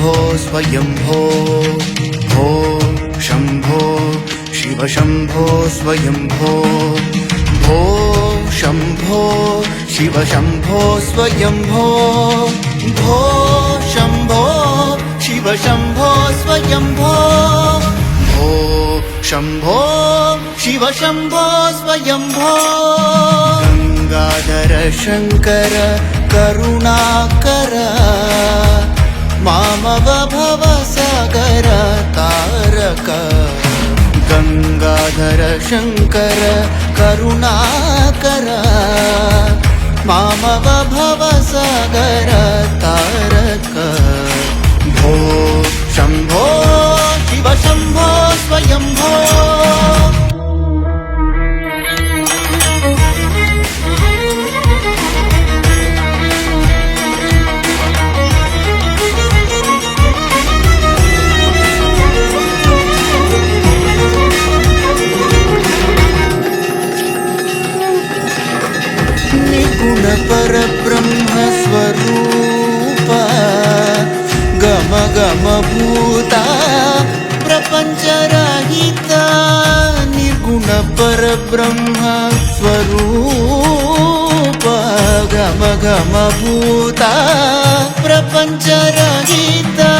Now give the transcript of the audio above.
शम्भो स्वयम्भो भो शम्भो शिव शम्भो स्वयम्भो भो शम्भो शिव शम्भो स्वयम्भो भो शम्भो शिव शम्भो स्वयम्भो भो शम्भो शिव शम्भो स्वयम्भो गंगाधर शंकर करुणाकर मामव भव सागर तारक गंगाधर शंकर करुणाकर मामव भव सागर तारक भो शम्भो शिव शम्भो स्वयम्भो निर्गुण पर ब्रह्म स्वरूप गम गम भूता प्रपंच रहिता निर्गुण पर ब्रह्म स्वरूप गम गम भूता प्रपंच रहिता